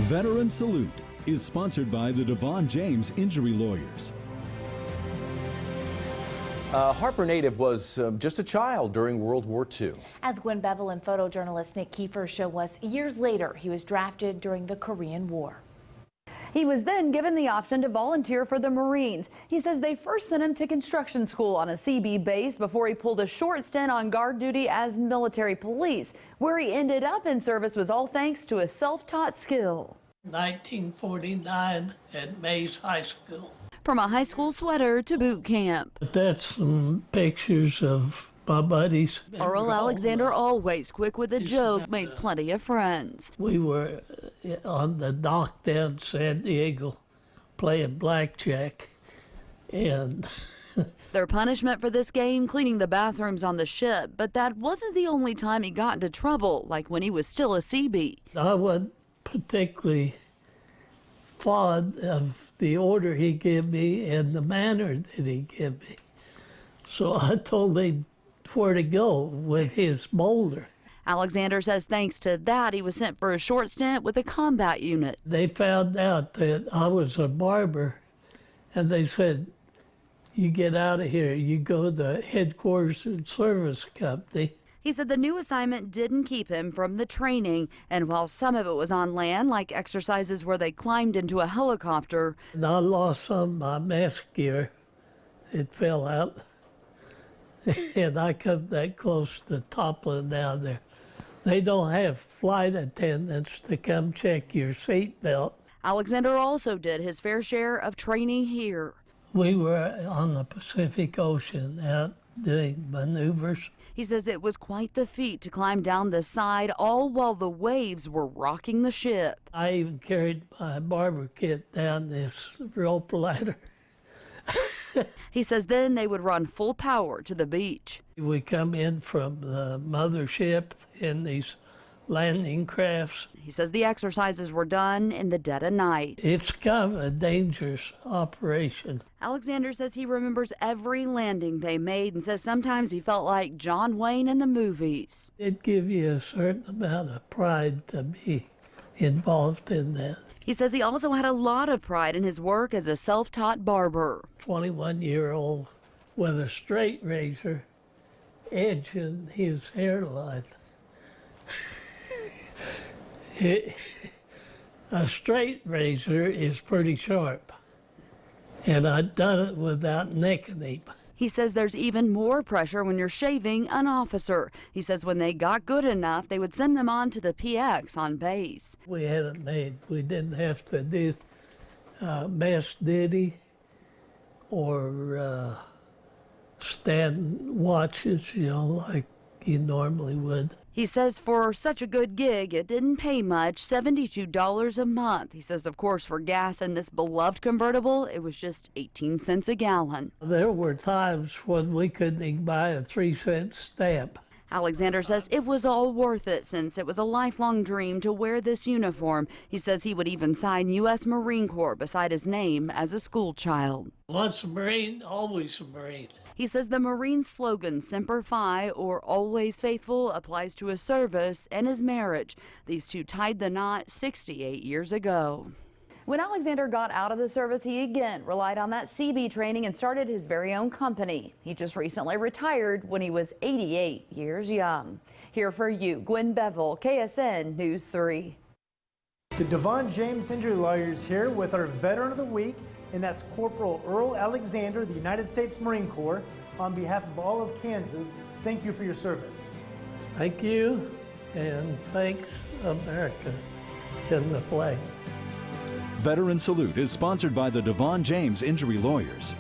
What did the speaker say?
Veteran Salute is sponsored by the Devon James Injury Lawyers. Harper native was just a child during World War II. As Gwen Bevel and photojournalist Nick Kiefer show us, years later, he was drafted during the Korean War. He was then given the option to volunteer for the Marines. He says they first sent him to construction school on a CB base before he pulled a short stint on guard duty as military police. Where he ended up in service was all thanks to a self-taught skill. 1949 at Mays High School. From a high school sweater to boot camp. That's some pictures of my buddies. Earl Alexander, always quick with a joke, made plenty of friends. We were on the dock down San Diego playing blackjack, and their punishment for this game, cleaning the bathrooms on the ship. But that wasn't the only time he got into trouble, like when he was still a CB. I wasn't particularly fond of the order he gave me and the manner that he gave me. So I told him where to go with his boulder. Alexander says thanks to that, he was sent for a short stint with a combat unit. They found out that I was a barber, and they said, you get out of here, you go to the headquarters and service company. He said the new assignment didn't keep him from the training, and while some of it was on land, like exercises where they climbed into a helicopter. And I lost some of my mask gear. It fell out, and I come that close to toppling down there. They don't have flight attendants to come check your seat belt. Alexander also did his fair share of training here. We were on the Pacific Ocean out doing maneuvers. He says it was quite the feat to climb down the side, all while the waves were rocking the ship. I even carried my barber kit down this rope ladder. He says then they would run full power to the beach. We come in from the mothership in these landing crafts. He says the exercises were done in the dead of night. It's kind of a dangerous operation. Alexander says he remembers every landing they made and says sometimes he felt like John Wayne in the movies. It gives you a certain amount of pride to be involved in that. He says he also had a lot of pride in his work as a self-taught barber. 21-year-old with a straight razor edging his hairline. A straight razor is pretty sharp, and I'd done it without nicking him. He says there's even more pressure when you're shaving an officer. He says when they got good enough, they would send them on to the PX on base. We had it made. We didn't have to do mess duty or stand watches, you know, like you normally would. He says for such a good gig, it didn't pay much, $72 a month. He says, of course, for gas in this beloved convertible, it was just 18 cents a gallon. There were times when we couldn't even buy a 3-cent stamp. Alexander says it was all worth it since it was a lifelong dream to wear this uniform. He says he would even sign U.S. Marine Corps beside his name as a school child. Once a Marine, always a Marine. He says the Marine slogan, Semper Fi, or always faithful, applies to his service and his marriage. These two tied the knot 68 years ago. When Alexander got out of the service, he again relied on that CB training and started his very own company. He just recently retired when he was 88 years young. Here for you, Gwen Bevel, KSN News 3. The Devon James Injury Lawyers here with our Veteran of the Week, and that's Corporal Earl Alexander, the United States Marine Corps. On behalf of all of Kansas, thank you for your service. Thank you, and thanks, America, in the flag. Veteran Salute is sponsored by the Devon James Injury Lawyers.